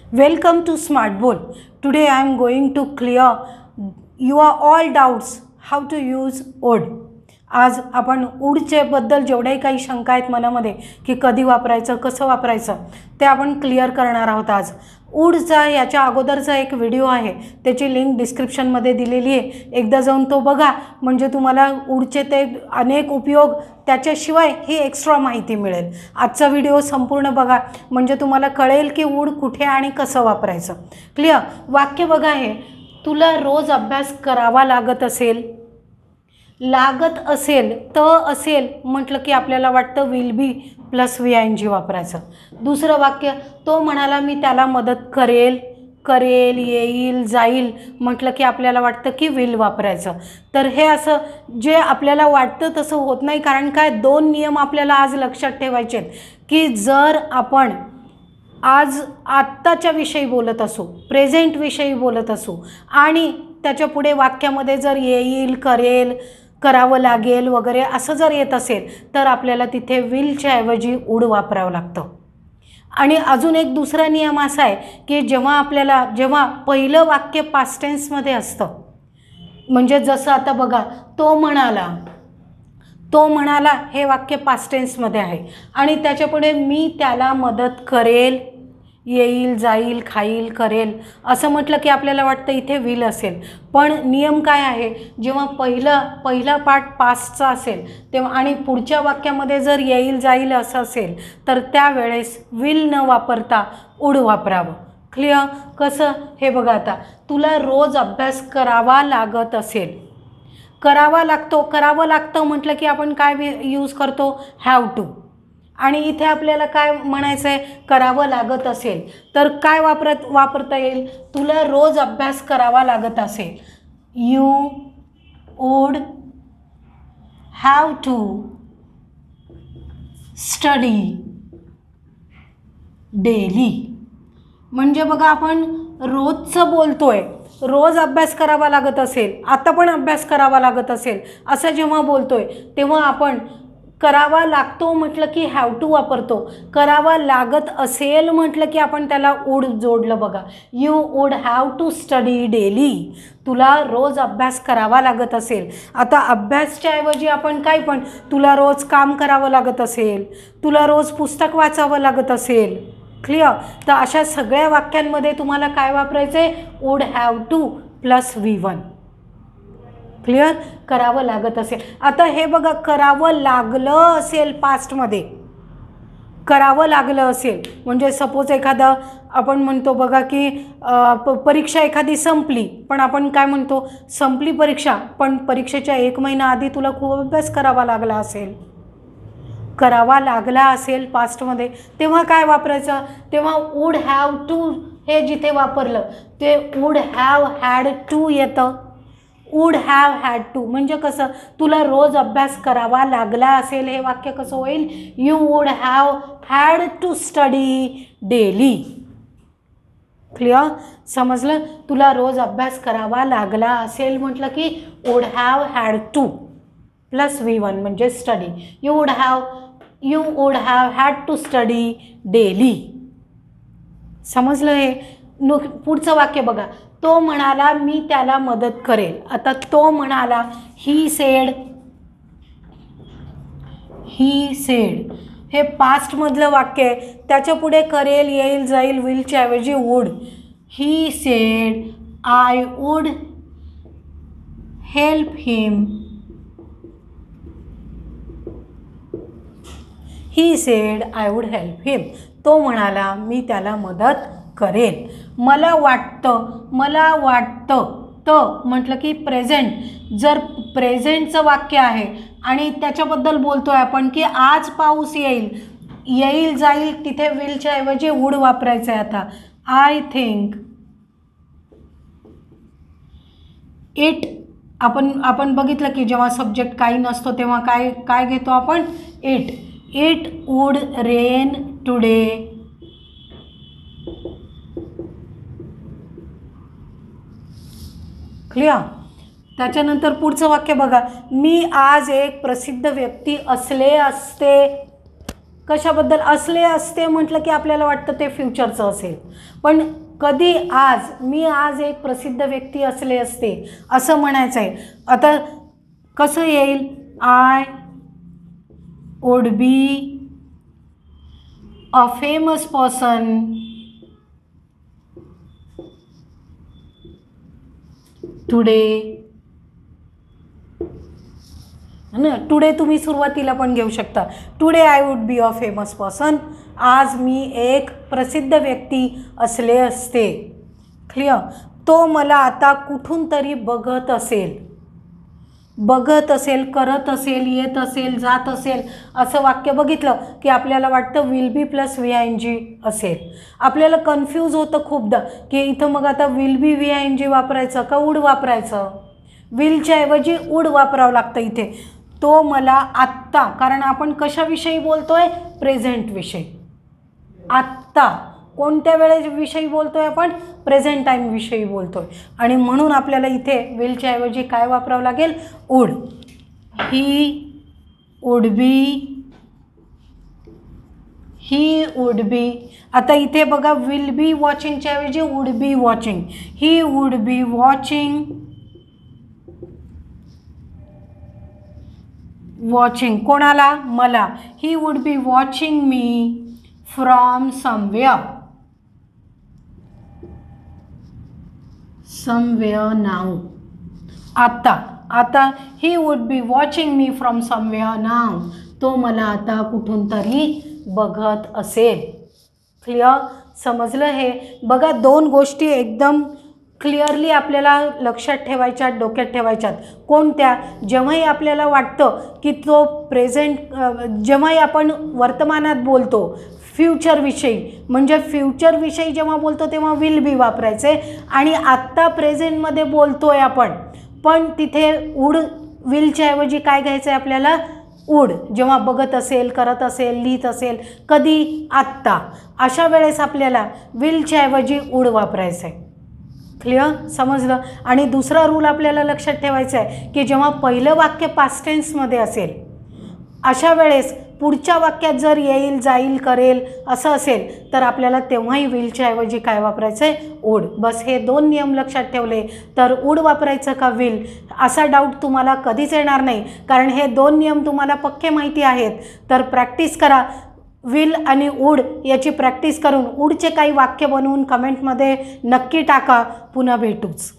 Welcome to Smart Bowl. Today I am going to clear your all doubts how to use would. आज आपण वूडचे बद्दल जेवढे काही शंका आहेत मनामध्ये की कधी वापरायचं कसं वापरायचं ते आपण क्लिअर करणार आहोत. आज वूडचा याच्या अगोदरचा एक व्हिडिओ आहे, त्याची लिंक डिस्क्रिप्शनमध्ये दिलेली आहे. एकदा जाऊन तो बघा, म्हणजे तुम्हाला वूडचे ते अनेक उपयोग त्याच्याशिवाय ही एक्स्ट्रा माहिती मिळेल. आजचा व्हिडिओ संपूर्ण बघा, म्हणजे तुम्हाला कळेल की वूड कुठे आणि कसं वापरायचं. क्लिअर. वाक्य बघा, हे तुला रोज अभ्यास करावा लागत असेल म्हटलं की आपल्याला वाटतं विल बी प्लस VING वापरायचं. दुसरं वाक्य, तो म्हणाला मी त्याला मदत करेल, येईल, जाईल म्हटलं की आपल्याला वाटतं की विल वापरायचं. तर हे असं जे आपल्याला वाटतं तसं होत नाही. कारण काय, दोन नियम आपल्याला आज लक्षात ठेवायचे आहेत की जर आपण आज आत्ताच्या विषयी बोलत असू, प्रेझेंट विषयी बोलत असू आणि त्याच्या पुढे वाक्यामध्ये जर येईल, करेल, करावं लागेल वगैरे असं जर येत असेल तर आपल्याला तिथे विलच्या ऐवजी वूड वापरावं लागतं. आणि अजून एक दुसरा नियम असा आहे की जेव्हा पहिलं वाक्य पास्ट टेन्समध्ये असतं, म्हणजे जसं आता बघा, तो म्हणाला हे वाक्य पास्ट टेन्समध्ये आहे आणि त्याच्यापुढे मी त्याला मदत करेल, येईल, जाईल, खाईल, करेल असं म्हटलं की आपल्याला वाटतं इथे विल असेल. पण नियम काय आहे, जेव्हा पहिला पार्ट पास्टचा असेल तेव्हा आणि पुढच्या वाक्यामध्ये जर येईल, जाईल असं असेल तर त्यावेळेस विल न वापरता वूड वापरावं. क्लिअर. कसं, हे बघा, आता तुला रोज अभ्यास करावा लागत असेल, करावं लागतं म्हटलं की आपण काय यूज करतो, हॅव टू. आणि इथे आपल्याला काय म्हणायचं आहे, करावं लागत असेल तर काय वापरता येईल, तुला रोज अभ्यास करावा लागत असेल, you would have to study daily. म्हणजे बघा, आपण रोजचं बोलतोय, रोज अभ्यास करावा लागत असेल, आता पण अभ्यास करावा लागत असेल असं जेव्हा बोलतोय तेव्हा आपण करावा लागतो म्हटलं की हॅव टू वापरतो. करावा लागत असेल म्हटलं की आपण त्याला वूड जोडलं. बघा, you would have to study daily. तुला रोज अभ्यास करावा लागत असेल. आता अभ्यासच्या ऐवजी आपण काय पण, तुला रोज काम करावं लागत असेल, तुला रोज पुस्तक वाचावं लागत असेल. क्लिअर. तर अशा सगळ्या वाक्यांमध्ये तुम्हाला काय वापरायचं आहे, would have to plus V1. Clear. करावं लागत असेल. आता हे बघा, करावं लागलं असेल, पास्टमध्ये करावं लागलं असेल म्हणजे सपोज एखादा आपण म्हणतो बघा की परीक्षा एखादी संपली, पण आपण काय म्हणतो, संपली परीक्षा पण परीक्षेच्या 1 महिना आधी तुला खूप अभ्यास करावा लागला असेल पास्टमध्ये, तेव्हा काय वापरायचं, तेव्हा वूड हॅव टू हे जिथे वापरलं ते वूड हॅव हॅड टू येतं. वूड हॅव हॅड टू म्हणजे कसं, तुला रोज अभ्यास करावा लागला असेल, हे वाक्य कसं होईल, you would have had to study daily. Clear. समजलं. तुला रोज अभ्यास करावा लागला असेल म्हटलं की would have had to plus V1 म्हणजे study. You would have had to study daily. समजलं. हे पुढचं वाक्य बघा, तो म्हणाला मी त्याला मदत करेल. आता तो म्हणाला, ही सेड हे पास्टमधलं वाक्य आहे, त्याच्या पुढे करेल, येईल, जाईल, विलच्या ऐवजी would. He said I would help him. तो म्हणाला मी त्याला मदत करेल. मला वाटतं म्हटलं की प्रेझेंट. जर प्रेझेंटचं वाक्य आहे आणि त्याच्याबद्दल बोलतोय आपण की आज पाऊस येईल, जाईल, तिथे विलच्या ऐवजी वूड वापरायचं आहे. आता आय थिंक इट, आपण बघितलं की जेव्हा सब्जेक्ट काही नसतो तेव्हा काय घेतो आपण, it would rain today. Clear. त्याच्यानंतर पुढचं वाक्य बघा, मी आज एक प्रसिद्ध व्यक्ती असले असते. कशाबद्दल? असले असते म्हटलं की आपल्याला वाटतं ते फ्युचरचं असेल, पण कधी आज, मी आज एक प्रसिद्ध व्यक्ती असले असते असं म्हणायचं आहे. आता कसं येईल? I would be a famous person today. ना, टुडे तुम्ही सुरुवातीला पण घेऊ शकता. Today I would be a famous person. आज मी एक प्रसिद्ध व्यक्ती असले असते. क्लिअर? तो मला आता कुठून तरी बघत असेल, करत असेल, येत असेल, जात असेल. असं वाक्य बघितलं की आपल्याला वाटतं विल बी प्लस VING असेल. आपल्याला कन्फ्यूज होतं खूपदा की इथं मग आता विल बी VING वापरायचं का वूड वापरायचं? विलच्या ऐवजी वूड वापरावं लागतं इथे. तो मला आत्ता, कारण आपण कशाविषयी बोलतोय? प्रेझेंट विषयी. आत्ता कोणत्या वेळेविषयी बोलतोय आपण? प्रेझेंट टाईम विषयी बोलतोय, आणि म्हणून आपल्याला इथे विलच्या ऐवजी काय वापरावं लागेल? वूड. He would be. आता इथे बघा, विल बी वॉचिंगच्या ऐवजी would be watching. He would be watching कोणाला? मला. He would be watching me from somewhere now. आता he would be watching me from somewhere now. तो मला आता कुठून तरी बघत असेल. क्लिअर? समजलं हे? बघा, दोन गोष्टी एकदम क्लिअरली आपल्याला लक्षात ठेवायच्यात, डोक्यात ठेवायच्यात. कोणत्या? जेव्हाही आपल्याला वाटतं की तो प्रेझेंट, जेव्हाही आपण वर्तमानात बोलतो फ्युचरविषयी, म्हणजे फ्युचरविषयी जेव्हा बोलतो तेव्हा विल बी वापरायचे, आणि आत्ता प्रेझेंटमध्ये बोलतोय आपण, पण तिथे वूड, विलच्या ऐवजी काय घ्यायचं आहे आपल्याला? वूड. जेव्हा बघत असेल, करत असेल, लिहित असेल, कधी? आत्ता. अशा वेळेस आपल्याला विलच्या ऐवजी वूड वापरायचं आहे. क्लिअर? समजलं? आणि दुसरा रूल आपल्याला लक्षात ठेवायचा आहे की जेव्हा पहिलं वाक्य पास्ट टेन्समध्ये असेल, अशा वेळेस पुढच्या वाक्यात जर येईल, जाईल, करेल असं असेल तर आपल्याला तेव्हाही विलच्या ऐवजी काय वापरायचं आहे? वूड. बस हे दोन नियम लक्षात ठेवले तर वूड वापरायचं का विल, असा डाऊट तुम्हाला कधीच येणार नाही, कारण हे दोन नियम तुम्हाला पक्के माहिती आहेत. तर प्रॅक्टिस करा. विल आणि वूड याची प्रॅक्टिस करून वूडचे काही वाक्य बनवून कमेंटमध्ये नक्की टाका. पुन्हा भेटूच.